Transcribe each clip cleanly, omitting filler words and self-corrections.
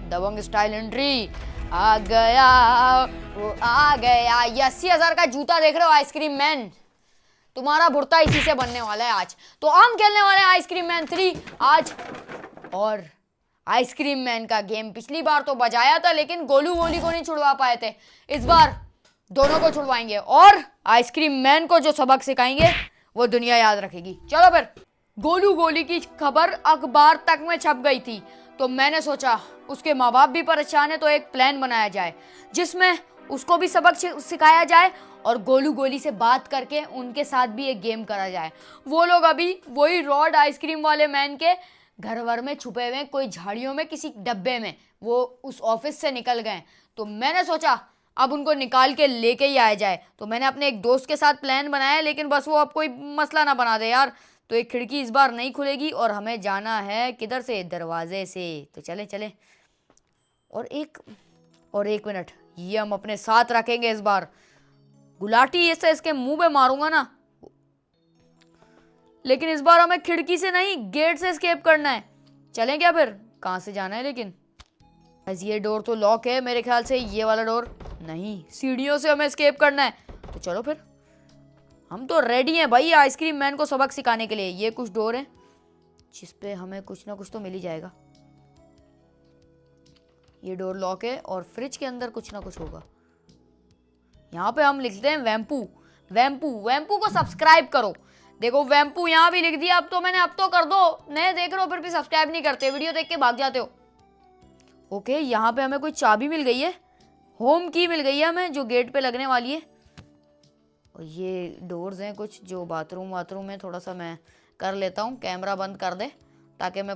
दबंग style entry आ गया, वो आ गया। 80,000 का जूता देख रहे हो आइसक्रीम मैन, तुम्हारा भुर्ता इसी से बनने वाला है आज। तो हम खेलने वाले हैं आइसक्रीम मैन 3 आज। और आइसक्रीम मैन का गेम पिछली बार तो बजाया था, लेकिन गोलू गोली को नहीं छुड़वा पाए थे। इस बार दोनों को छुड़वाएंगे और आइसक्रीम मैन को जो सबक सिखाएंगे वो दुनिया याद रखेगी। चलो फिर। गोलू गोली की खबर अखबार तक में छप गई थी, तो मैंने सोचा उसके माँ बाप भी परेशान है, तो एक प्लान बनाया जाए जिसमें उसको भी सबक सिखाया जाए और गोलू गोली से बात करके उनके साथ भी एक गेम करा जाए। वो लोग अभी वही रॉड आइसक्रीम वाले मैन के घर वर में छुपे हुए, कोई झाड़ियों में किसी डब्बे में, वो उस ऑफिस से निकल गए। तो मैंने सोचा अब उनको निकाल के लेके ही आया जाए। तो मैंने अपने एक दोस्त के साथ प्लान बनाया, लेकिन बस वो अब कोई मसला ना बना दे यार। तो एक खिड़की इस बार नहीं खुलेगी और हमें जाना है किधर से, दरवाजे से। तो चले चले। और एक मिनट, ये हम अपने साथ रखेंगे इस बार। गुलाटी ऐसे इसके मुंह पे मारूंगा ना, लेकिन इस बार हमें खिड़की से नहीं, गेट से एस्केप करना है। चलें क्या फिर? कहाँ से जाना है लेकिन? ये डोर तो लॉक है मेरे ख्याल से, ये वाला डोर नहीं। सीढ़ियों से हमें एस्केप करना है। तो चलो फिर, हम तो रेडी हैं भाई आइसक्रीम मैन को सबक सिखाने के लिए। ये कुछ डोर है जिस पे हमें कुछ ना कुछ तो मिल ही जाएगा। ये डोर लॉक है और फ्रिज के अंदर कुछ ना कुछ होगा। यहाँ पे हम लिखते हैं वैम्पू। वैम्पू वैम्पू को सब्सक्राइब करो। देखो वैम्पू यहाँ भी लिख दिया। अब तो कर दो। नए देख रहे हो फिर भी सब्सक्राइब नहीं करते, वीडियो देख के भाग जाते हो। ओके, यहाँ पे हमें कोई चाबी मिल गई है, होम की मिल गई है हमें, जो गेट पे लगने वाली है। और ये डोर्स हैं कुछ जो बाथरूम में। थोड़ा सा मैं कर लेता हूँ, कैमरा बंद कर दे ताकि मैं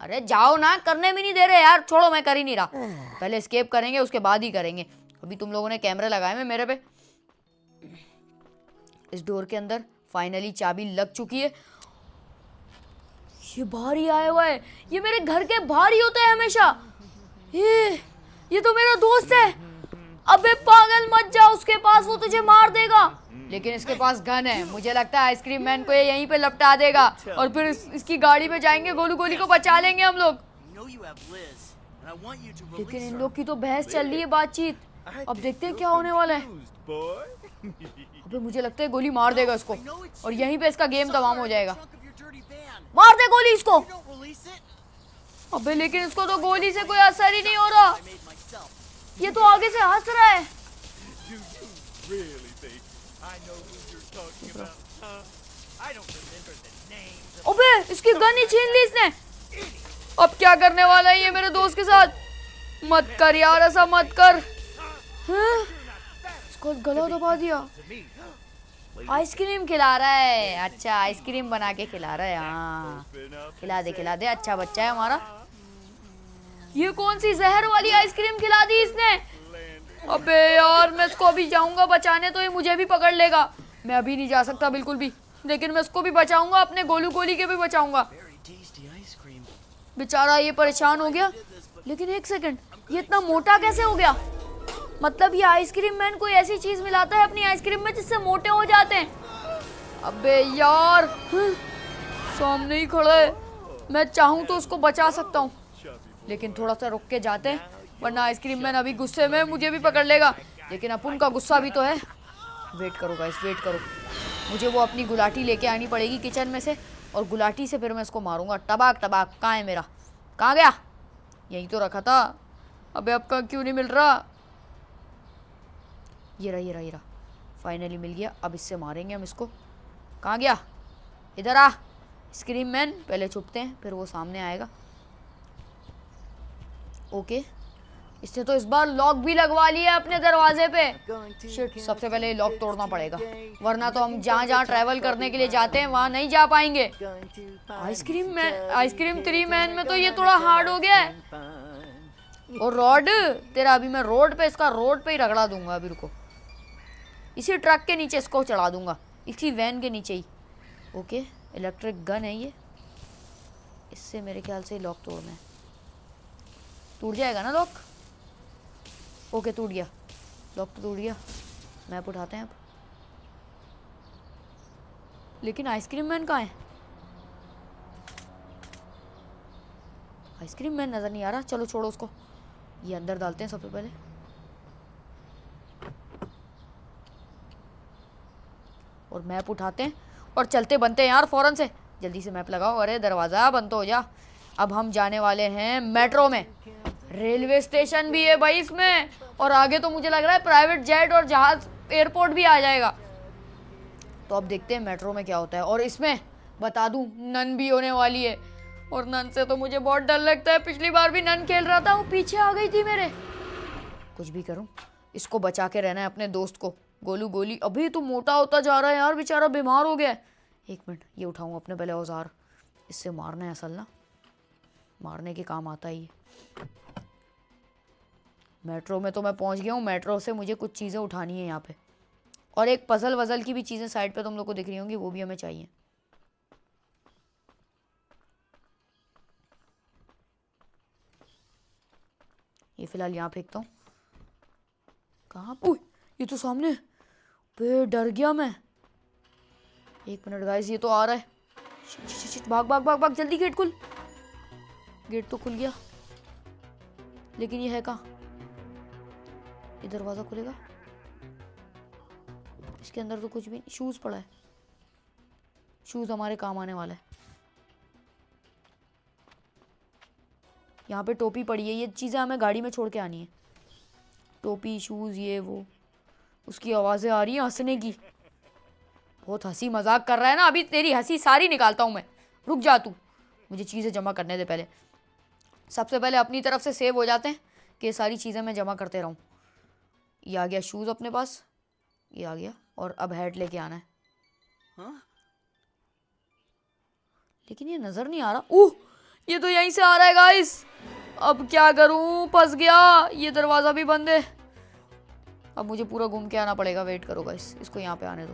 अरे जाओ ना, करने भी नहीं दे रहे यार। छोड़ो, मैं कर ही नहीं रहा। पहले एस्केप करेंगे उसके बाद ही करेंगे। अभी तुम लोगों ने कैमरे लगाए हैं मेरे पे। इस डोर के अंदर फाइनली चाबी लग चुकी है। ये बाहर ही आया हुआ है, ये मेरे घर के बाहर ही होता है हमेशा। ये तो मेरा दोस्त है। अबे पागल मत जा उसके पास, वो तुझे मार देगा। लेकिन इसके पास गन है, मुझे लगता है आइसक्रीम मैन को ये यहीं पे लपटा देगा और फिर इसकी गाड़ी पे जाएंगे, गोलू गोली को बचा लेंगे हम लोग। लेकिन इन लोग की तो बहस चल रही है, बातचीत। अब देखते हैं क्या होने वाला है। अबे मुझे लगता है गोली मार देगा इसको और यहीं पे इसका गेम तमाम हो जाएगा। मार दे गोली इसको। अबे लेकिन इसको तो गोली से कोई असर ही नहीं हो रहा, ये तो आगे से हंस रहा है। अबे इसकी गन ही छीन ली इसने। अब क्या करने वाला है ये मेरे दोस्त के साथ? मत कर यार, ऐसा मत कर। इसको गला दबा दिया। आइसक्रीम खिला रहा है, अच्छा आइसक्रीम बना के खिला रहा है। हाँ खिला दे, अच्छा बच्चा है हमारा। ये कौन सी जहर वाली आइसक्रीम खिला दी इसने? अबे यार मैं इसको अभी जाऊंगा बचाने तो ये मुझे भी पकड़ लेगा। मैं अभी नहीं जा सकता बिल्कुल भी, लेकिन मैं इसको भी बचाऊंगा, अपने गोलू गोली के भी बचाऊंगा। बेचारा ये परेशान हो गया। लेकिन एक सेकंड, ये इतना मोटा कैसे हो गया? मतलब ये आइसक्रीम मैन कोई ऐसी चीज मिलाता है अपनी आइसक्रीम में जिससे मोटे हो जाते हैं। अबे यार सामने ही खड़ा है, मैं चाहूँ तो उसको बचा सकता हूँ, लेकिन थोड़ा सा रुक के जाते हैं, वरना आइसक्रीम मैन अभी गुस्से में मुझे भी पकड़ लेगा। लेकिन अपन का गुस्सा भी तो है। वेट करो गाइस, वेट करो। मुझे वो अपनी गुलाटी लेके आनी पड़ेगी किचन में से, और गुलाटी से फिर मैं इसको मारूंगा। टबाक टबाक। कहाँ है मेरा? कहाँ गया? यहीं तो रखा था। अबे अब का क्यों नहीं मिल रहा? ये रहा। फाइनली मिल गया। अब इससे मारेंगे हम इसको। कहाँ गया? इधर आ आइसक्रीम मैन। पहले छुपते हैं, फिर वो सामने आएगा। ओके, इसने तो इस बार लॉक भी लगवा लिया अपने दरवाजे पे। शिट, सबसे पहले लॉक तोड़ना पड़ेगा, वरना तो हम जहाँ ट्रैवल करने के लिए जाते हैं वहाँ नहीं जा पाएंगे। आइसक्रीम 3 मैन में तो ये थोड़ा हार्ड हो गया है। और रॉड तेरा अभी मैं रोड पे ही रगड़ा दूंगा। अभी रुको, इसी ट्रक के नीचे इसको चढ़ा दूंगा, इसी वैन के नीचे ही। ओके, इलेक्ट्रिक गन है ये, इससे मेरे ख्याल से लॉक तोड़ना है। टूट जाएगा ना लॉक? ओके टूट गया, लॉक तो टूट गया। मैप उठाते हैं अब। लेकिन आइसक्रीम मैन कहाँ है? आइसक्रीम मैन नजर नहीं आ रहा। चलो छोड़ो उसको, ये अंदर डालते हैं सबसे पहले। और मैप उठाते हैं और चलते बनते हैं यार फौरन से। जल्दी से मैप लगाओ। अरे दरवाजा बंद तो हो जा। अब हम जाने वाले हैं मेट्रो में। रेलवे स्टेशन भी है भाई इसमें, और आगे तो मुझे लग रहा है प्राइवेट जेट और जहाज एयरपोर्ट भी आ जाएगा। तो अब देखते हैं मेट्रो में क्या होता है। और इसमें बता दूं, नन भी होने वाली है, और नन से तो मुझे बहुत डर लगता है। पिछली बार भी नन खेल रहा था, वो पीछे आ गई थी मेरे। कुछ भी करूं, इसको बचा के रहना है, अपने दोस्त को। गोलू गोली अभी तो मोटा होता जा रहा है यार, बेचारा बीमार हो गया है। एक मिनट, ये उठाऊं अपने पहले औजार। इससे मारना है असल ना, मारने के काम आता ही। मेट्रो में तो मैं पहुंच गया हूँ। मेट्रो से मुझे कुछ चीज़ें उठानी है यहाँ पे, और एक पजल वजल की भी चीज़ें साइड पे तुम लोग को दिख रही होंगी, वो भी हमें चाहिए। ये फिलहाल यहाँ फेंकता हूँ। कहाँ? ओह, ये तो सामने। बे डर गया मैं। एक मिनट गाइस, ये तो आ रहा है। शिट शिट शिट, भाग भाग भाग भाग, जल्दी गेट खुल। गेट तो खुल गया, लेकिन ये है कहाँ? ये दरवाजा खुलेगा? इसके अंदर तो कुछ भी नहीं। शूज पड़ा है, शूज हमारे काम आने वाला है। यहाँ पे टोपी पड़ी है, ये चीज़ें हमें गाड़ी में छोड़ के आनी है। टोपी, शूज, ये वो। उसकी आवाज़ें आ रही हैं हंसने की। बहुत हंसी मजाक कर रहा है ना, अभी तेरी हंसी सारी निकालता हूँ मैं। रुक जा तू, मुझे चीज़ें जमा करने दे पहले। सबसे पहले अपनी तरफ से सेव हो जाते हैं कि ये सारी चीज़ें मैं जमा करते रहूँ। ये आ गया शूज़ अपने पास, ये आ गया, और अब हैट लेके आना है। हाँ? लेकिन ये नज़र नहीं आ रहा। ओह, ये तो यहीं से आ रहा है गाइस। अब क्या करूं, फंस गया। ये दरवाज़ा भी बंद है। अब मुझे पूरा घूम के आना पड़ेगा। वेट करो गाइस, इसको यहाँ पे आने दो।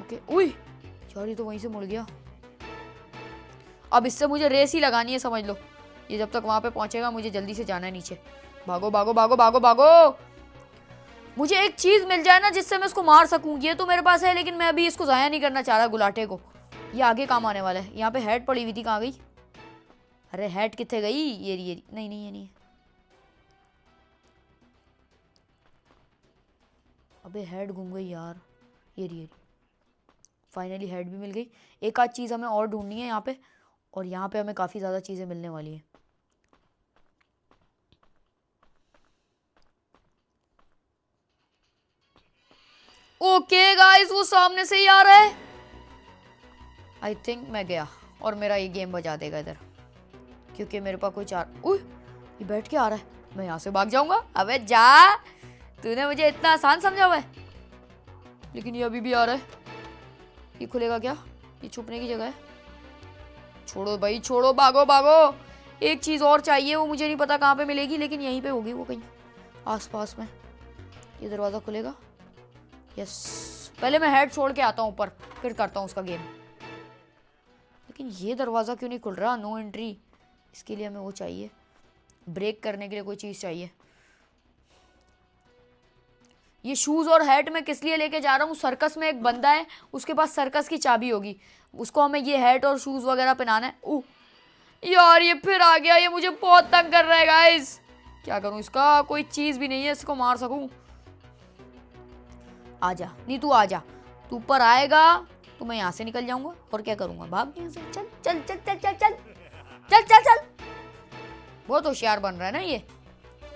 ओके। उई यार, ये तो वहीं से मुड़ गया। अब इससे मुझे रेस ही लगानी है, समझ लो। ये जब तक वहां पे पहुंचेगा, मुझे जल्दी से जाना है नीचे। भागो भागो भागो भागो भागो। मुझे एक चीज मिल जाए ना जिससे मैं इसको मार सकूं। ये तो मेरे पास है, लेकिन मैं अभी इसको जाया नहीं करना चाह रहा गुलाटे को। ये आगे काम आने वाला है। यहाँ पे हैट पड़ी हुई थी, कहाँ गई? अरे हैट कितने गई? ये नहीं नहीं, ये नहीं है। अबे हैट घूम गई यार। ये फाइनली हेड भी मिल गई। एक आध चीज़ हमें और ढूंढनी है यहाँ पे, और यहाँ पे हमें काफ़ी ज़्यादा चीज़ें मिलने वाली हैं। ओके गाइस, वो सामने से ही आ रहा है। आई थिंक मैं गया, और मेरा ये गेम बजा देगा इधर, क्योंकि मेरे पास कोई चार। उह, ये बैठ के आ रहा है। मैं यहाँ से भाग जाऊंगा। अबे जा, तूने मुझे इतना आसान समझा हुआ है। लेकिन ये अभी भी आ रहा है। ये खुलेगा क्या? ये छुपने की जगह है। छोड़ो भाई छोड़ो, भागो भागो। एक चीज़ और चाहिए, वो मुझे नहीं पता कहाँ पे मिलेगी, लेकिन यहीं पे होगी वो, कहीं आसपास में। ये दरवाज़ा खुलेगा? यस। पहले मैं हेड छोड़ के आता हूँ ऊपर, फिर करता हूँ उसका गेम। लेकिन ये दरवाज़ा क्यों नहीं खुल रहा? No entry. इसके लिए हमें वो चाहिए, ब्रेक करने के लिए कोई चीज़ चाहिए। ये शूज़ और हैट मैं किस लिए लेके जा रहा हूँ? सर्कस में एक बंदा है, उसके पास सर्कस की चाबी होगी, उसको हमें ये हैट और शूज़ वगैरह पहनाना है। ओह यार, ये फिर आ गया। ये मुझे बहुत तंग कर रहा है गाइस। क्या करूँ इसका? कोई चीज़ भी नहीं है इसको मार सकूँ। आजा, नहीं तू आजा। तू ऊपर आएगा तो मैं यहाँ से निकल जाऊँगा, और क्या करूँगा? भाग यहाँ से। चल चल चल चल चल चल चल चल चल। बहुत होशियार बन रहा है ना ये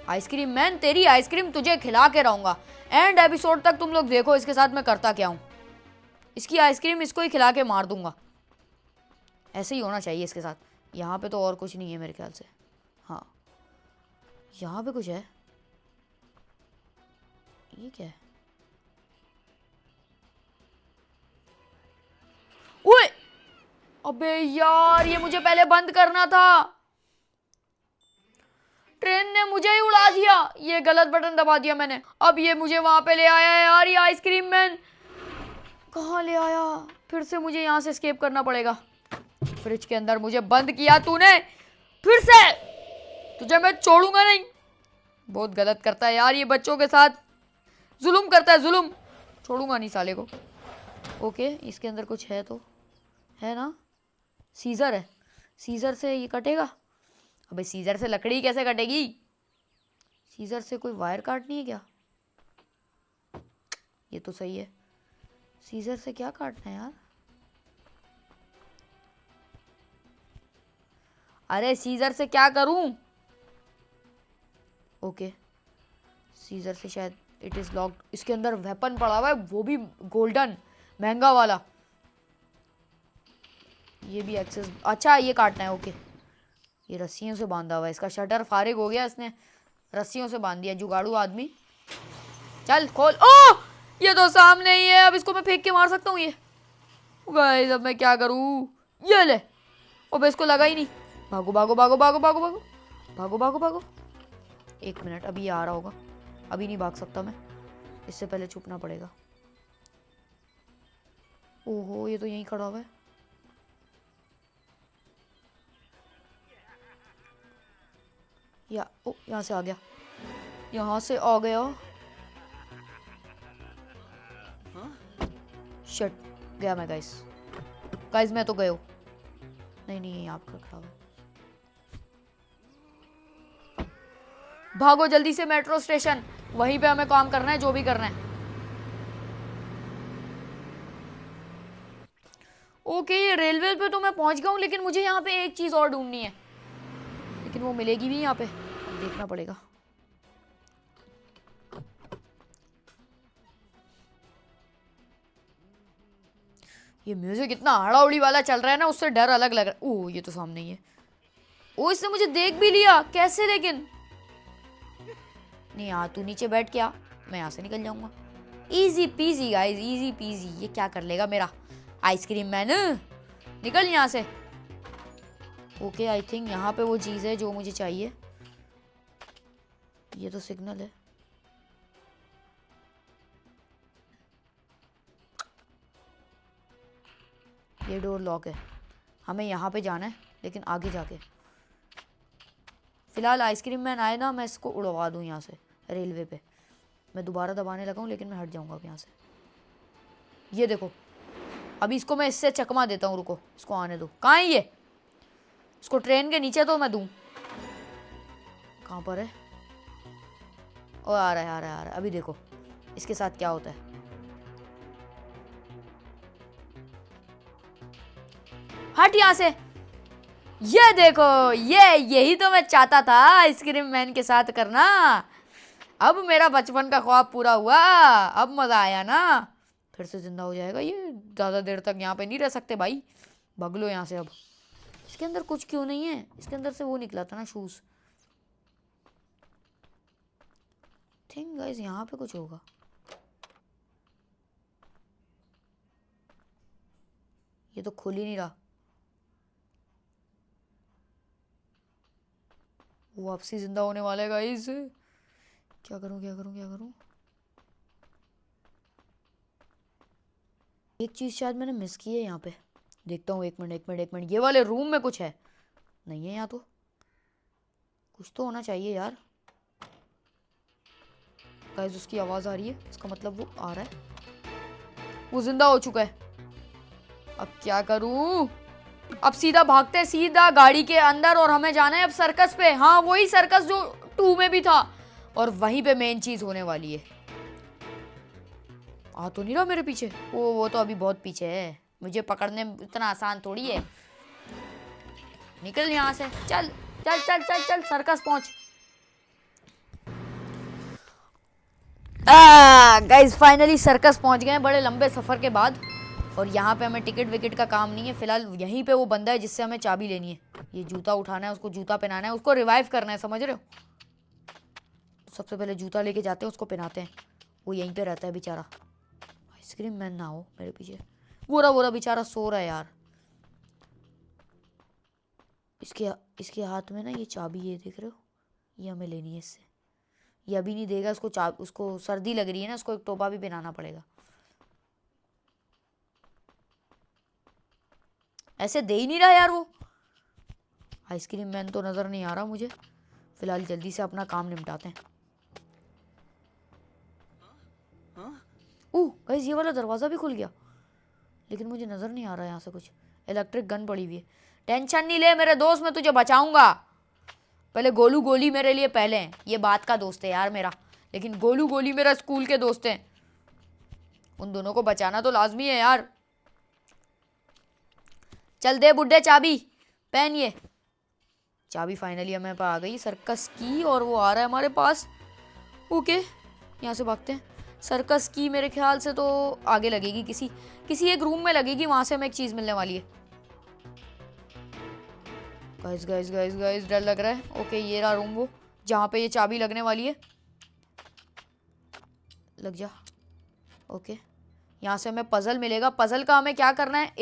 आइसक्रीम मैन। तेरी आइसक्रीम तुझे खिला के रहूँगा। एंड एपिसोड तक तुम लोग देखो इसके साथ मैं करता क्या हूँ। इसकी आइसक्रीम इसको ही खिला के मार दूंगा। ऐसे ही होना चाहिए इसके साथ। यहाँ पे तो और कुछ नहीं है मेरे ख्याल से। हाँ, यहाँ पे कुछ है। ये क्या है? ओए अबे यार, ये मुझे पहले बंद करना था। ट्रेन ने मुझे ही उड़ा दिया। ये गलत बटन दबा दिया मैंने। अब ये मुझे वहां पे ले आया है यार। ये आइसक्रीम मैन कहाँ ले आया? फिर से मुझे यहाँ से एस्केप करना पड़ेगा। फ्रिज के अंदर मुझे बंद किया तूने फिर से। तुझे मैं छोड़ूंगा नहीं। बहुत गलत करता है यार ये, बच्चों के साथ जुल्म करता है, जुल्म। छोड़ूंगा नहीं साले को। ओके, इसके अंदर कुछ है तो है ना। सीजर है, सीजर से ये कटेगा। अबे सीजर से लकड़ी कैसे कटेगी? सीजर से कोई वायर काटनी है क्या? ये तो सही है। सीजर से क्या काटना है यार? अरे सीजर से क्या करूं? ओके, सीजर से शायद इट इज लॉक्ड। इसके अंदर वेपन पड़ा हुआ है, वो भी गोल्डन, महंगा वाला। ये भी एक्सेस। अच्छा ये काटना है। ओके, ये रस्सियों से बांधा हुआ है। इसका शटर फारिग हो गया, इसने रस्सियों से बांध दिया जुगाड़ू आदमी। चल खोल। ओ ये तो सामने ही है। अब इसको मैं फेंक के मार सकता हूँ ये। गाइस अब मैं क्या करूँ? ये ले। ओबे इसको लगा ही नहीं। भागो भागो भागो भागो भागो भागो भागो भागो भागो। एक मिनट, अभी ये आ रहा होगा। अभी नहीं भाग सकता मैं, इससे पहले छुपना पड़ेगा। ओहो ये तो यहीं खड़ा हुआ है। ओ यहाँ से आ गया, यहाँ से आ गया। शिट, गया मैं गाइस। गाइस मैं तो गया। नहीं नहीं, यहाँ पर खड़ा हुआ। भागो जल्दी से मेट्रो स्टेशन, वहीं पे हमें काम करना है, जो भी करना है। ओके रेलवे पे तो मैं पहुंच गया हूँ, लेकिन मुझे यहाँ पे एक चीज और ढूंढनी है, लेकिन वो मिलेगी भी यहाँ पे, देखना पड़ेगा। ये म्यूजिक इतना हड़ाउड़ी वाला चल रहा है ना, उससे डर अलग लग रहा है। ओह ये तो सामने ही है। ओ इसने मुझे देख भी लिया, कैसे? लेकिन नहीं यार, तू नीचे बैठ के आ, मैं यहाँ से निकल जाऊंगा। Easy PG guys, easy PG. ये क्या कर लेगा मेरा आइसक्रीम मैन? निकल यहाँ से। ओके आई थिंक यहाँ पे वो चीज़ है जो मुझे चाहिए। ये तो सिग्नल है। ये डोर लॉक है, हमें यहाँ पे जाना है, लेकिन आगे जाके। फिलहाल आइसक्रीम मैन आए ना, मैं इसको उड़वा दूँ यहाँ से रेलवे पे। मैं दोबारा दबाने लगा हूँ, लेकिन मैं हट जाऊँगा अब यहाँ से। ये देखो, अभी इसको मैं इससे चकमा देता हूँ। रुको, इसको आने दो। कहाँ है ये? इसको ट्रेन के नीचे तो मैं दूँ। कहाँ पर है? ओ आ रहा है आ रहा है आ रहा है। अभी देखो इसके साथ क्या होता है। हट यहाँ से। ये देखो, यही तो मैं चाहता था आइसक्रीम मैन के साथ करना। अब मेरा बचपन का ख्वाब पूरा हुआ, अब मजा आया ना। फिर से जिंदा हो जाएगा ये, ज्यादा देर तक यहाँ पे नहीं रह सकते भाई। भाग लो यहाँ से अब। इसके अंदर कुछ क्यों नहीं है? इसके अंदर से वो निकला था ना, शूज। थिंक गाइस यहाँ पे कुछ होगा। ये तो खुल ही नहीं रहा। वो वापसी जिंदा होने वाला है गाइस। क्या करूं क्या करूं क्या करूं? एक चीज शायद मैंने मिस की है यहाँ पे। देखता हूँ, एक मिनट एक मिनट एक मिनट। ये वाले रूम में कुछ है? नहीं है यहाँ तो। कुछ तो होना चाहिए यार। गाइस उसकी आवाज आ रही है, इसका मतलब वो आ रहा है। वो जिंदा हो चुका है। अब क्या करूं? अब सीधा भागते, सीधा गाड़ी के अंदर, और हमें जाना है अब सर्कस पे। हाँ वही सर्कस जो 2 में भी था, और वहीं पे मेन चीज होने वाली है। आ तो नहीं रहा मेरे पीछे? वो तो अभी बहुत पीछे है, मुझे पकड़ने इतना आसान थोड़ी है। निकल यहाँ से, चल चल चल चल चल, सर्कस पहुंच। गाइस फाइनली सर्कस पहुंच गए बड़े लंबे सफर के बाद। और यहाँ पे हमें टिकट विकेट का काम नहीं है फिलहाल। यहीं पे वो बंदा है जिससे हमें चाबी लेनी है। ये जूता उठाना है, उसको जूता पहनाना है, उसको रिवाइव करना है, समझ रहे हो? सबसे पहले जूता लेके जाते हैं, उसको पहनाते हैं। वो यहीं पे रहता है बेचारा। आइसक्रीम मैन ना हो मेरे पीछे। वो बेचारा सो रहा है यार। इसके हाथ में ना ये चाबी, ये देख रहे हो? ये हमें लेनी है इससे। ये अभी नहीं देगा, उसको सर्दी लग रही है ना, उसको एक टोपा भी पहनाना पड़ेगा। ऐसे दे ही नहीं रहा यार वो। आइसक्रीम मैन तो नजर नहीं आ रहा मुझे। फिलहाल जल्दी से अपना काम निपटाते हैं। गाइस ये वाला दरवाज़ा भी खुल गया, लेकिन मुझे नज़र नहीं आ रहा है यहाँ से कुछ। इलेक्ट्रिक गन पड़ी हुई है। टेंशन नहीं ले मेरे दोस्त, मैं तुझे बचाऊंगा। पहले गोलू गोली मेरे लिए पहले हैं, ये बात का दोस्त है यार मेरा, लेकिन गोलू गोली मेरा स्कूल के दोस्त हैं। उन दोनों को बचाना तो लाजमी है यार। चल दे बुड्ढे चाबी, पहन ये। चाबी फाइनली हमें पे आ गई सर्कस की, और वो आ रहा है हमारे पास। ओके यहाँ से भागते हैं। सर्कस की मेरे ख्याल से तो आगे लगेगी, किसी एक रूम में लगेगी, वहां से हमें एक चीज मिलने वाली है। गाइस गाइस गाइस गाइस डर लग रहा है। ओके ये रहा रूम, वो जहाँ पे ये चाबी लगने वाली है। लग जा। ओके यहाँ से हमें पजल मिलेगा। पजल का हमें क्या करना है,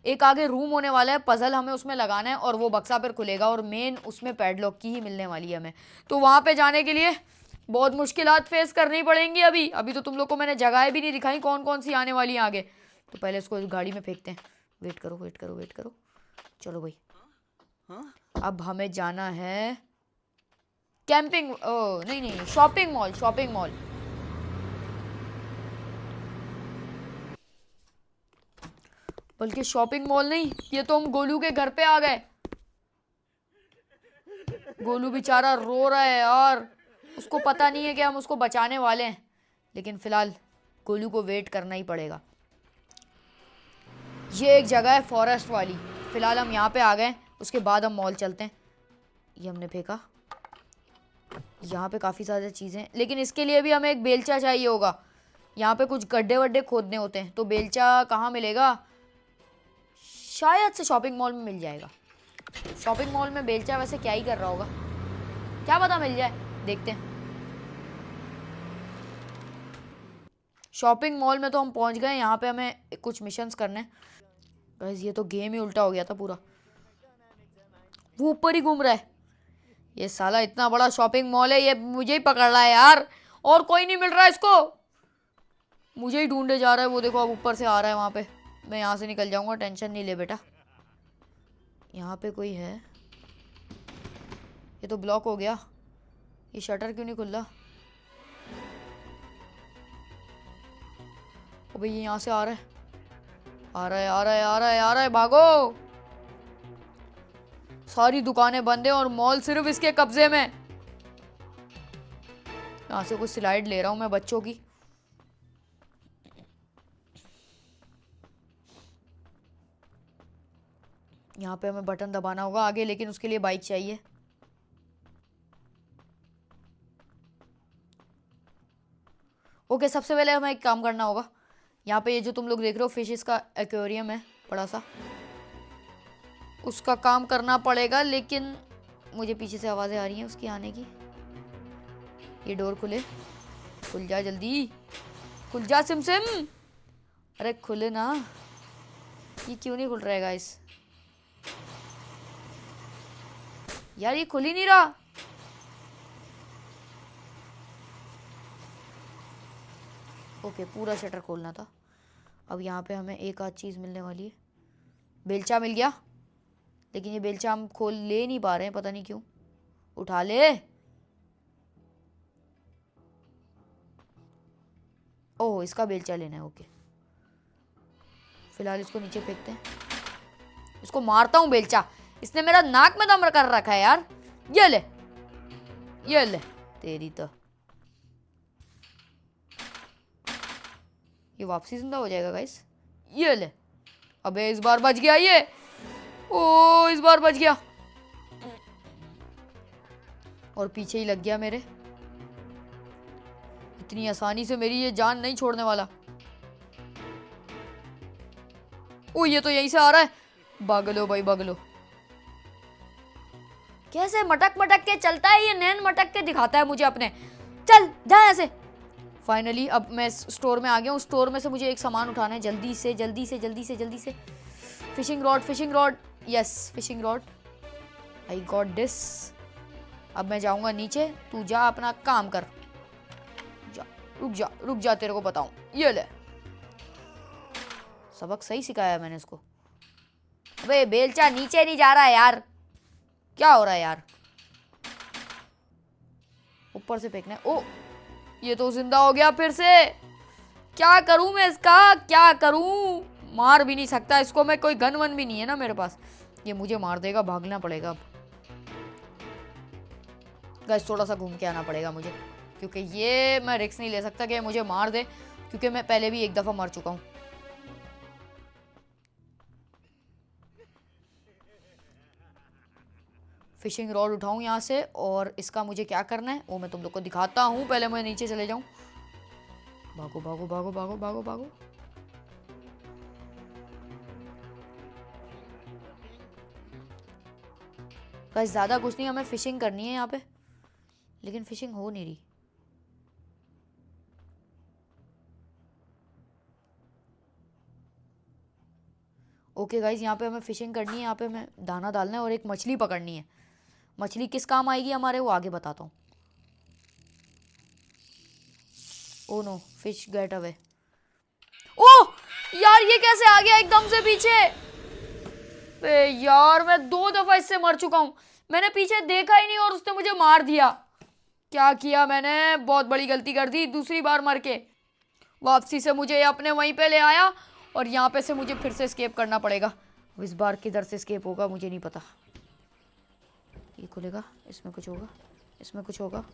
एक आगे रूम होने वाला है, पजल हमें उसमें लगाना है और वो बक्सा फिर खुलेगा, और मेन उसमें पैडलॉक की ही मिलने वाली है हमें। तो वहाँ पे जाने के लिए बहुत मुश्किलात फेस करनी पड़ेंगी। अभी तो तुम लोग को मैंने जगह भी नहीं दिखाई कौन कौन सी आने वाली है आगे। तो पहले इसको गाड़ी में फेंकते हैं। वेट करो वेट करो वेट करो। चलो भाई अब हमें जाना है कैंपिंग, नहीं नहीं शॉपिंग मॉल, शॉपिंग मॉल। बल्कि शॉपिंग मॉल नहीं, ये तो हम गोलू के घर पे आ गए। गोलू बेचारा रो रहा है यार, उसको पता नहीं है कि हम उसको बचाने वाले हैं, लेकिन फिलहाल गोलू को वेट करना ही पड़ेगा। ये एक जगह है फॉरेस्ट वाली, फिलहाल हम यहाँ पे आ गए, उसके बाद हम मॉल चलते हैं। ये हमने फेंका। यहाँ पे काफ़ी सारी चीज़ें, लेकिन इसके लिए भी हमें एक बेलचा चाहिए होगा। यहाँ पे कुछ गड्ढे वड्ढे खोदने होते हैं, तो बेलचा कहाँ मिलेगा? शायद से शॉपिंग मॉल में मिल जाएगा। शॉपिंग मॉल में बेलचा वैसे क्या ही कर रहा होगा, क्या पता मिल जाए, देखते हैं। शॉपिंग मॉल में तो हम पहुंच गए। यहाँ पे हमें कुछ मिशंस करने हैं। गाइस ये तो गेम ही उल्टा हो गया था पूरा, वो ऊपर ही घूम रहा है। ये साला इतना बड़ा शॉपिंग मॉल है, ये मुझे ही पकड़ रहा है यार, और कोई नहीं मिल रहा है इसको, मुझे ही ढूंढे जा रहा है। वो देखो अब ऊपर से आ रहा है वहाँ पे। मैं यहाँ से निकल जाऊँगा, टेंशन नहीं ले बेटा। यहाँ पे कोई है? ये तो ब्लॉक हो गया, ये शटर क्यों नहीं खुल रहा? ओ भाई ये यहाँ से आ रहा है, आ रहा है आ रहा है आ रहा है आ रहा है, भागो। सारी दुकानें बंद है और मॉल सिर्फ इसके कब्जे में। यहाँ से कुछ स्लाइड ले रहा हूँ मैं बच्चों की। यहाँ पे हमें बटन दबाना होगा आगे, लेकिन उसके लिए बाइक चाहिए। ओके सबसे पहले हमें एक काम करना होगा। यहाँ पे ये जो तुम लोग देख रहे हो फिशेस का एक्वेरियम है बड़ा सा, उसका काम करना पड़ेगा, लेकिन मुझे पीछे से आवाज़ें आ रही हैं उसकी आने की। ये डोर खुले, खुल जा जल्दी, खुल जा सिम सिम, अरे खुले ना। ये क्यों नहीं खुल रहा है गाइस? यार ये खुल ही नहीं रहा। ओके पूरा शटर खोलना था। अब यहाँ पे हमें एक आध चीज़ मिलने वाली है। बेलचा मिल गया, लेकिन ये बेलचा हम खोल ले नहीं पा रहे हैं, पता नहीं क्यों। उठा ले। ओह इसका बेलचा लेना है। ओके फिलहाल इसको नीचे फेंकते हैं, इसको मारता हूँ बेलचा। इसने मेरा नाक में दम कर रखा है यार। ये ले ये ले, तेरी तो ये वापसी जिंदा हो जाएगा गाइस। ये ले, अबे इस बार बच गया ये। ओ इस बार बच गया, और पीछे ही लग गया मेरे। इतनी आसानी से मेरी ये जान नहीं छोड़ने वाला। ओ ये तो यहीं से आ रहा है, भाग लो भाई भाग लो। कैसे मटक मटक के चलता है ये, नैन मटक के दिखाता है मुझे अपने। चल जा ऐसे। फाइनली अब मैं स्टोर में आ गया हूँ। स्टोर में से मुझे एक सामान उठाना है, जल्दी से जल्दी से जल्दी से जल्दी से। Fishing rod, yes fishing rod, I got this. अब मैं जाऊंगा नीचे, तू जा अपना काम कर। जा रुक जा तेरे को बताऊं। ये ले, सबक सही सिखाया है मैंने इसको। अबे बेलचा नीचे नहीं जा रहा है यार, क्या हो रहा है यार? ऊपर से फेंकना है। ओ ये तो जिंदा हो गया फिर से। क्या करूं मैं इसका, क्या करूं? मार भी नहीं सकता इसको मैं, कोई गन वन भी नहीं है ना मेरे पास। ये मुझे मार देगा, भागना पड़ेगा अब। गाइस थोड़ा सा घूम के आना पड़ेगा मुझे, क्योंकि ये मैं रिस्क नहीं ले सकता कि मुझे मार दे, क्योंकि मैं पहले भी एक दफ़ा मर चुका हूँ। फिशिंग रॉड उठाऊं यहाँ से, और इसका मुझे क्या करना है वो मैं तुम लोग को दिखाता हूँ। पहले मैं नीचे चले जाऊँ। भागो भागो भागो भागो भागो भागो। गाइस ज़्यादा कुछ नहीं, हमें फिशिंग करनी है यहाँ पे, लेकिन फिशिंग हो नहीं रही। ओके गाइस, यहाँ पे हमें फिशिंग करनी है, यहाँ पे हमें दाना डालना है और एक मछली पकड़नी है। मछली किस काम आएगी हमारे वो आगे बताता हूँ। Oh no, fish get away. Oh यार, ये कैसे आ गया एकदम से पीछे? यार मैं 2 दफा इससे मर चुका हूँ, मैंने पीछे देखा ही नहीं और उसने मुझे मार दिया। क्या किया मैंने, बहुत बड़ी गलती कर दी। दूसरी बार मर के वापसी से मुझे अपने वहीं पे ले आया, और यहाँ पे से मुझे फिर से एस्केप करना पड़ेगा। इस बार किधर से एस्केप होगा मुझे नहीं पता। ये खुलेगा, इसमें कुछ होगा, इसमें कुछ होगा,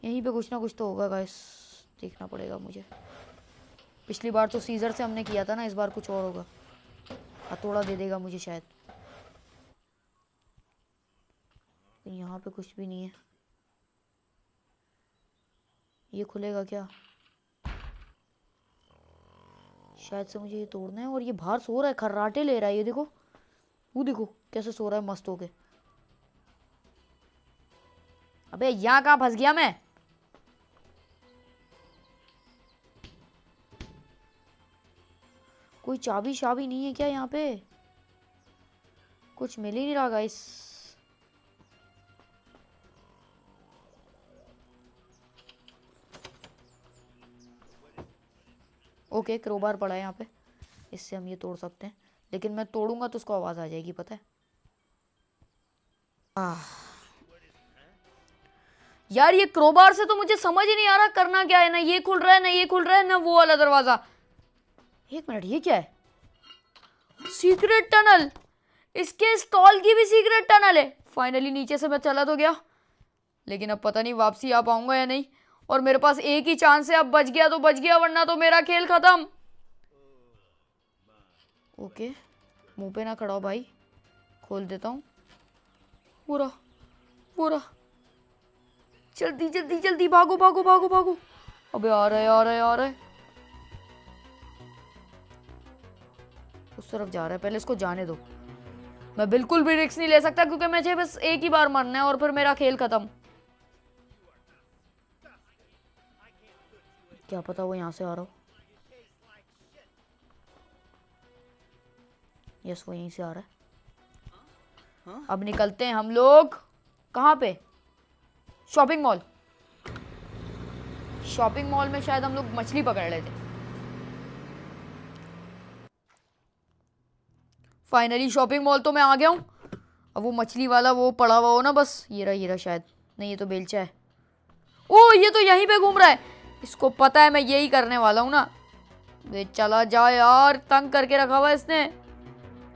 यहीं पे कुछ ना कुछ तो होगा गाइस, देखना पड़ेगा मुझे। पिछली बार तो सीजर से हमने किया था ना, इस बार कुछ और होगा। हथौड़ा दे देगा मुझे शायद। यहाँ पे कुछ भी नहीं है, ये खुलेगा क्या? शायद से मुझे ये तोड़ना है। और ये बाहर सो रहा है, खर्राटे ले रहा है, ये देखो, वो देखो कैसे सो रहा है मस्त होके। अबे यहाँ कहाँ फंस गया मैं? कोई चाबी शाबी नहीं है क्या यहाँ पे? कुछ मिल ही नहीं रहा गाइस। ओके, क्रोबार पड़ा है यहाँ पे, इससे हम ये तोड़ सकते हैं, लेकिन मैं तोड़ूंगा तो उसको आवाज आ जाएगी, पता है। यार ये क्रोबार से तो मुझे समझ ही नहीं आ रहा करना क्या है, ना ये खुल रहा है ना ये खुल रहा है ना वो वाला दरवाजा। एक मिनट, ये क्या है? सीक्रेट टनल, इसके स्टॉल की भी सीक्रेट टनल है। फाइनली नीचे से मैं चला तो गया, लेकिन अब पता नहीं वापसी आ पाऊंगा या नहीं। और मेरे पास एक ही चांस है, अब बच गया तो बच गया, वरना तो मेरा खेल खत्म। ओके, मुंह पे ना खड़ा हो भाई, खोल देता हूँ। पूरा पूरा, जल्दी जल्दी जल्दी, भागो भागो भागो भागो। अबे आ रहा है आ रहा है आ रहा है, उस तरफ जा रहा है। पहले इसको जाने दो, मैं बिल्कुल भी रिस्क नहीं ले सकता, क्योंकि मुझे बस एक ही बार मरना है और फिर मेरा खेल खत्म। क्या पता वो यहाँ से आ रहा हो। यस, वो यहीं से आ रहा है। अब निकलते हैं हम लोग। कहाँ पे? Shopping mall. शॉपिंग मॉल में शायद हम लोग मछली पकड़ लेते। फाइनली शॉपिंग मॉल तो मैं आ गया हूँ। अब वो मछली वाला वो पड़ा हुआ हो ना, बस ये रहा शायद। नहीं, ये तो बेलचा है। ओ, ये तो यहीं पे घूम रहा है, इसको पता है मैं यही करने वाला हूँ ना। वे चला जा यार, तंग करके रखा हुआ इसने।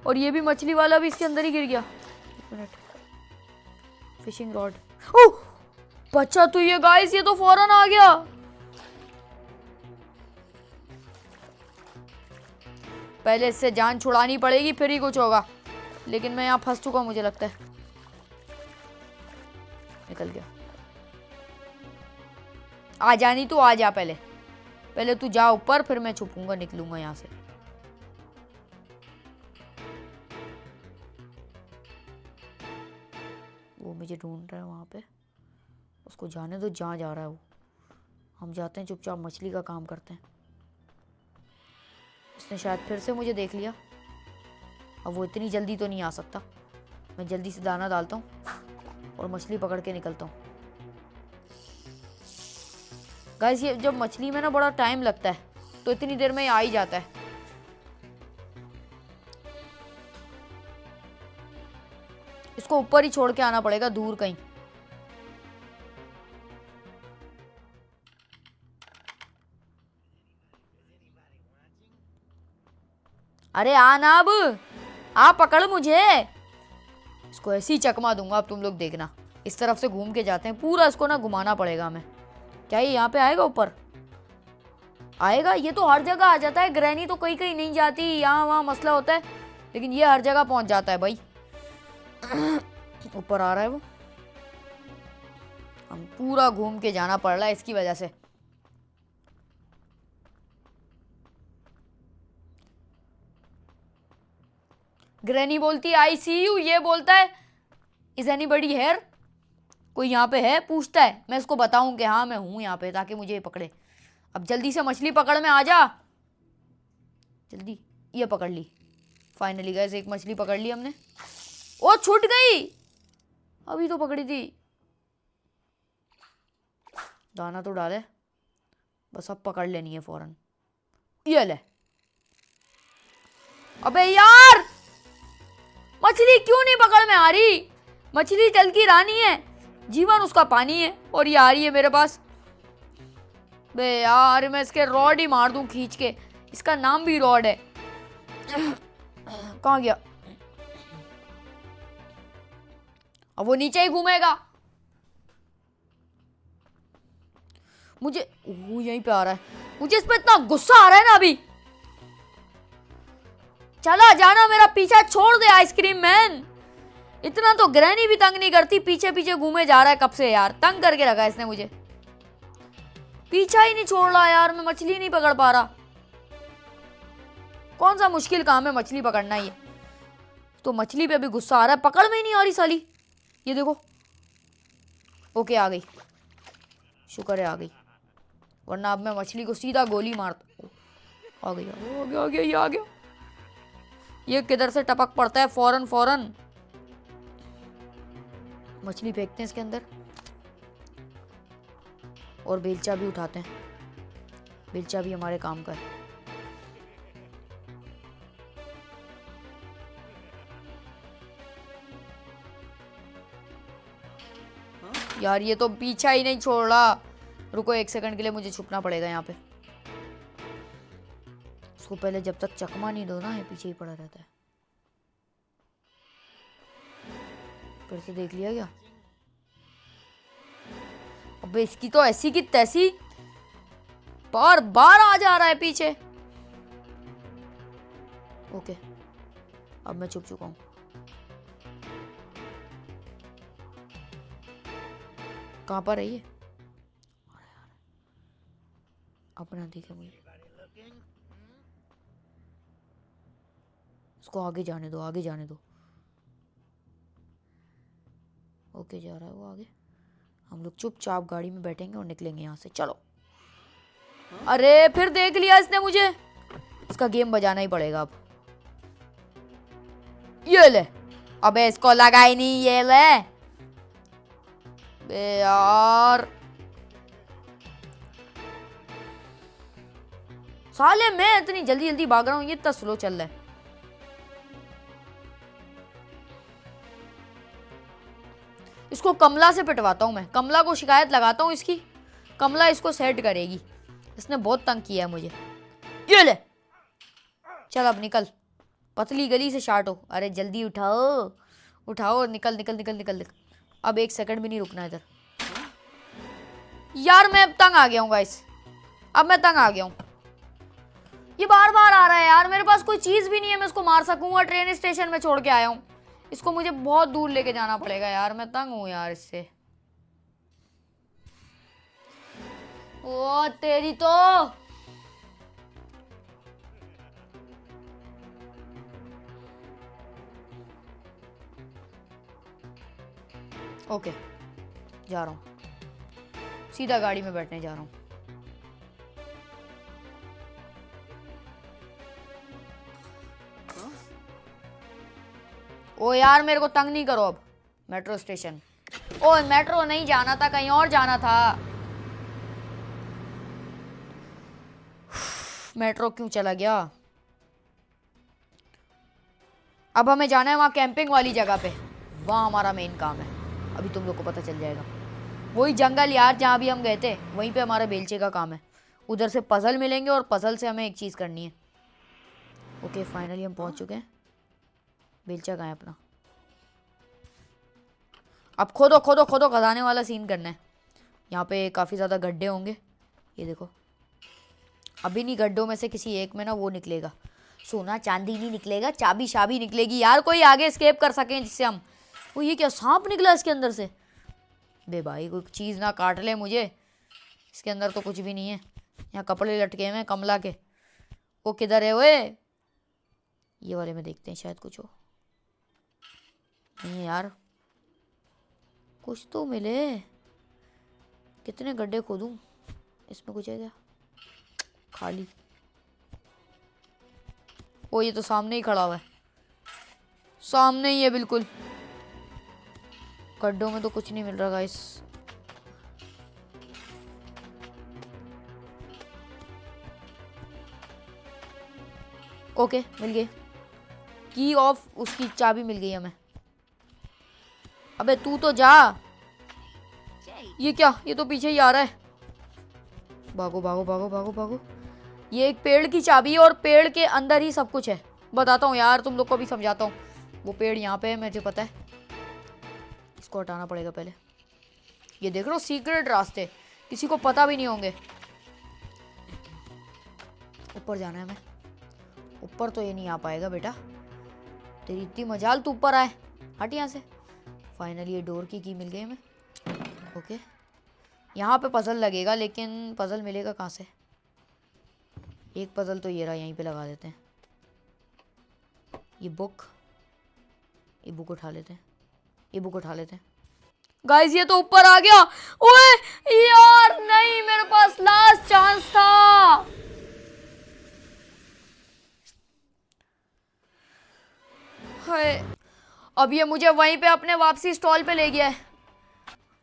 और ये भी मछली वाला भी इसके अंदर ही गिर गया। एक मिनट, फिशिंग रॉड। ओह बच्चा तो ये गाइस, ये तो फौरन आ गया। पहले इससे जान छुड़ानी पड़ेगी, फिर ही कुछ होगा। लेकिन मैं यहाँ फंस चुका मुझे लगता है। निकल गया। आ जानी तो आ जा, पहले पहले तू जा ऊपर, फिर मैं छुपूंगा, निकलूंगा यहाँ से। वो मुझे ढूंढ रहा है वहाँ पे, उसको जाने दो जहाँ जा रहा है वो। हम जाते हैं चुपचाप, मछली का काम करते हैं। इसने शायद फिर से मुझे देख लिया। अब वो इतनी जल्दी तो नहीं आ सकता। मैं जल्दी से दाना डालता हूँ और मछली पकड़ के निकलता हूँ। गाइस ये जब मछली में ना बड़ा टाइम लगता है, तो इतनी देर में ये आ ही जाता है। इसको ऊपर ही छोड़ के आना पड़ेगा, दूर कहीं। अरे आना अब, आ पकड़ मुझे। इसको ऐसी चकमा दूंगा अब, तुम लोग देखना। इस तरफ से घूम के जाते हैं, पूरा इसको ना घुमाना पड़ेगा हमें। क्या ये यहाँ पे आएगा? ऊपर आएगा? ये तो हर जगह आ जाता है। ग्रैनी तो कहीं कहीं नहीं जाती, यहाँ वहाँ मसला होता है, लेकिन ये हर जगह पहुंच जाता है भाई। ऊपर आ रहा है वो, हम पूरा घूम के जाना पड़ रहा है इसकी वजह से। ग्रैनी बोलती है आई सी यू, ये बोलता है इज एनीबडी हियर, कोई यहाँ पे है? पूछता है। मैं इसको बताऊं कि हाँ मैं हूं यहाँ पे, ताकि मुझे पकड़े। अब जल्दी से मछली पकड़ में आ जा, जल्दी। ये पकड़ ली फाइनली गाइस, एक मछली पकड़ ली हमने। ओ छूट गई, अभी तो पकड़ी थी। दाना तो डाले, बस अब पकड़ लेनी है फौरन। ये ले। अबे यार, मछली क्यों नहीं पकड़ में आ रही? मछली जल की रानी है, जीवन उसका पानी है, और ये आ रही है मेरे पास। बे यार, मैं इसके रॉड ही मार दूं खींच के। इसका नाम भी रॉड है। कहाँ गया? अब वो नीचे ही घूमेगा। मुझे यहीं पे आ रहा है, मुझे इस पे इतना गुस्सा आ रहा है ना अभी। चला जाना, मेरा पीछा छोड़ दे आइसक्रीम मैन। इतना तो ग्रैनी भी तंग नहीं करती, पीछे पीछे घूमे जा रहा है कब से यार। तंग करके रखा है इसने मुझे, पीछा ही नहीं छोड़ रहा यार। मैं मछली नहीं पकड़ पा रहा। कौन सा मुश्किल काम है मछली पकड़ना ही है। तो मछली पे अभी गुस्सा आ रहा है, पकड़ में ही नहीं आ रही साली। ये देखो, ओके आ गई, शुक्र है आ गई, वरना अब मैं मछली को सीधा गोली मारता। आ गई, आ गया, आ गया, ये आ गया। ये किधर से टपक पड़ता है फौरन फौरन। मछली फेंकते हैं इसके अंदर, और बेलचा भी उठाते हैं। बेलचा भी हमारे काम का है। यार ये तो पीछा ही नहीं छोड़ रहा। रुको एक सेकंड के लिए, मुझे छुपना पड़ेगा यहाँ पे। उसको पहले जब तक चकमा नहीं दो ना, ये पीछे ही पड़ा रहता है। फिर से देख लिया क्या? अबे इसकी तो ऐसी की तैसी, बार बार आ जा रहा है पीछे। ओके, अब मैं छुप चुका हूं। कहां पर है ये? अपना दिखे मुझे। उसको आगे जाने दो, आगे जाने दो। ओके जा रहा है वो आगे। हम लोग चुपचाप गाड़ी में बैठेंगे और निकलेंगे यहाँ से। चलो। अरे फिर देख लिया इसने मुझे। इसका गेम बजाना ही पड़ेगा अब। ये ले। अबे इसको लगा ही नहीं, ये ले। बे यार साले, मैं इतनी जल्दी जल्दी भाग रहा हूँ, ये इतना स्लो चल रहा है। इसको कमला से पिटवाता हूं मैं। कमला को शिकायत लगाता हूं इसकी। कमला इसको सेट करेगी। इसने बहुत तंग किया है मुझे। ये ले। चल अब निकल, पतली गली से शार्ट हो। अरे जल्दी उठाओ, उठाओ, निकल निकल निकल निकल निकल। अब एक सेकंड भी नहीं रुकना इधर। यार मैं अब तंग आ गया हूँ गाइस, अब मैं तंग आ गया हूँ। ये बार बार आ रहा है यार। मेरे पास कोई चीज भी नहीं है मैं इसको मार सकूंगा। ट्रेन स्टेशन में छोड़ के आया हूँ इसको, मुझे बहुत दूर लेके जाना पड़ेगा यार। मैं तंग हूँ यार इससे। ओ तेरी तो। ओके जा रहा हूँ, सीधा गाड़ी में बैठने जा रहा हूँ। ओ यार मेरे को तंग नहीं करो अब। Metro station. ओ मेट्रो नहीं जाना था, कहीं और जाना था। मेट्रो क्यों चला गया? अब हमें जाना है वहां कैंपिंग वाली जगह पे। वहां हमारा मेन काम है। अभी तुम लोग को पता चल जाएगा। वही जंगल यार जहां भी हम गए थे, वहीं पे हमारा बेलचे का काम है। उधर से पजल मिलेंगे और पजल से हमें एक चीज करनी है। ओके फाइनली हम पहुंच चुके हैं। बेलचा कहाँ है अपना? अब खोदो खोदो खोदो, खदाने वाला सीन करना है। यहाँ पे काफ़ी ज़्यादा गड्ढे होंगे, ये देखो। अभी नहीं, गड्ढों में से किसी एक में ना वो निकलेगा, सोना चांदी नहीं निकलेगा, चाबी शाबी निकलेगी यार, कोई आगे एस्केप कर सके जिससे हम। वो ये क्या सांप निकला इसके अंदर से? बे भाई कोई चीज़ ना काट ले मुझे, इसके अंदर तो कुछ भी नहीं है। यहाँ कपड़े लटके हुए कमला के। वो किधर है ओए? ये वाले में देखते हैं, शायद कुछ हो। नहीं यार, कुछ तो मिले। कितने गड्ढे खोदूं, इसमें कुछ है क्या? खाली। ओ ये तो सामने ही खड़ा हुआ है, सामने ही है बिल्कुल। गड्ढों में तो कुछ नहीं मिल रहा गाइस। ओके मिल गए, की ऑफ, उसकी चाबी मिल गई हमें। अबे तू तो जा। ये क्या, ये तो पीछे ही आ रहा है। भागो भागो भागो भागो भागो। ये एक पेड़ की चाबी है और पेड़ के अंदर ही सब कुछ है। बताता हूँ यार, तुम लोग को भी समझाता हूँ। वो पेड़ यहाँ पे है, मुझे पता है। इसको हटाना पड़ेगा पहले। ये देख रहे हो सीक्रेट रास्ते, किसी को पता भी नहीं होंगे। ऊपर जाना है हमें। ऊपर तो ये नहीं आ पाएगा बेटा, तेरी इतनी मजाल तू ऊपर आए। हट यहाँ से। फाइनली ये डोर की मिल गई हमें। ओके यहाँ पे पजल लगेगा, लेकिन पजल मिलेगा कहाँ से? एक पजल तो ये रहा, यहीं पे लगा देते हैं। ये बुक उठा लेते हैं, ये बुक उठा लेते हैं। गाइस ये तो ऊपर आ गया। ओए यार नहीं, मेरे पास लास्ट चांस था। हाय, अब ये मुझे वहीं पे अपने वापसी स्टॉल पे ले गया है।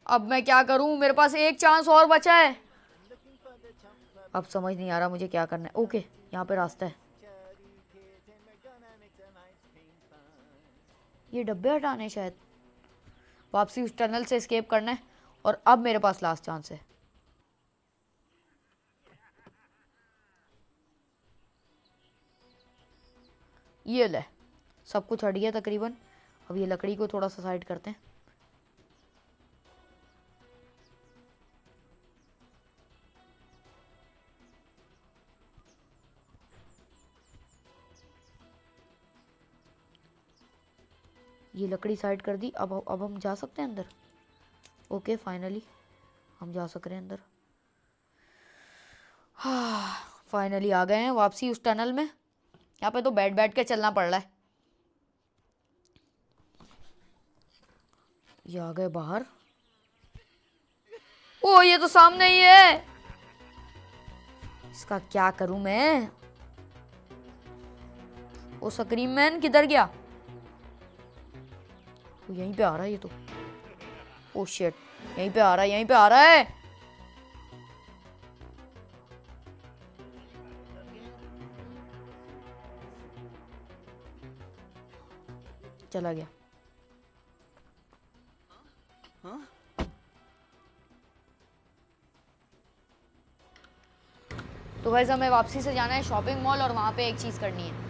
अब मैं क्या करूं, मेरे पास एक चांस और बचा है। अब समझ नहीं आ रहा मुझे क्या करना है। ओके यहाँ पे रास्ता है, ये डब्बे हटाने हैं शायद। वापसी उस टनल से एस्केप करना है, और अब मेरे पास लास्ट चांस है। ये ले, सब कुछ हट गया तकरीबन। अब ये लकड़ी को थोड़ा सा साइड करते हैं। ये लकड़ी साइड कर दी। अब हम जा सकते हैं अंदर। ओके फाइनली हम जा सक रहे हैं अंदर। हाँ फाइनली आ गए हैं वापसी उस टनल में। यहाँ पे तो बैठ बैठ के चलना पड़ रहा है। ये आ गए बाहर। ओ ये तो सामने ही है, इसका क्या करूं मैं? ओ स्क्रीम मैन किधर गया? वो यहीं पे आ रहा है ये तो। ओ शिट, यहीं पे आ रहा है, यहीं पे आ रहा है। चला गया। तो गाइस हमें वापसी से जाना है शॉपिंग मॉल, और वहां पे एक चीज करनी है।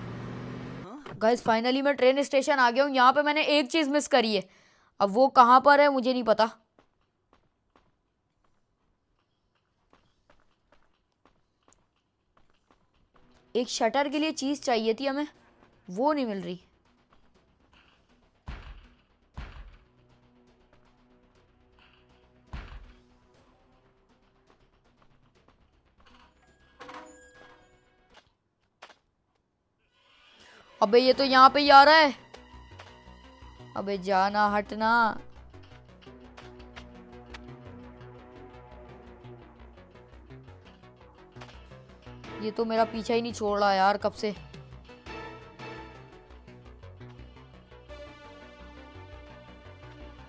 गाइस फाइनली मैं ट्रेन स्टेशन आ गया हूँ। यहाँ पे मैंने एक चीज मिस करी है, अब वो कहाँ पर है मुझे नहीं पता। एक शटर के लिए चीज चाहिए थी हमें, वो नहीं मिल रही। अबे ये तो यहाँ पे ही आ रहा है। अबे जाना हटना। ये तो मेरा पीछा ही नहीं छोड़ रहा यार कब से।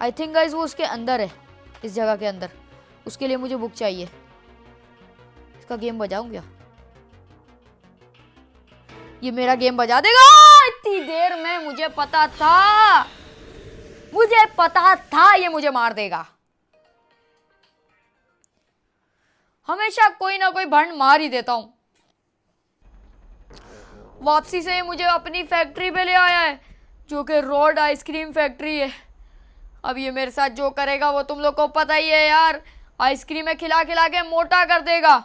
आई थिंक गाइस वो उसके अंदर है, इस जगह के अंदर। उसके लिए मुझे बुक चाहिए। इसका गेम बजाऊं क्या? ये मेरा गेम बजा देगा। इतनी देर में मुझे पता था, मुझे पता था ये मुझे मार देगा। हमेशा कोई ना कोई भंड मार ही देता हूं। वापसी से ये मुझे अपनी फैक्ट्री पे ले आया है, जो कि रोड आइसक्रीम फैक्ट्री है। अब ये मेरे साथ जो करेगा वो तुम लोग को पता ही है यार, आइसक्रीम में खिला खिला के मोटा कर देगा।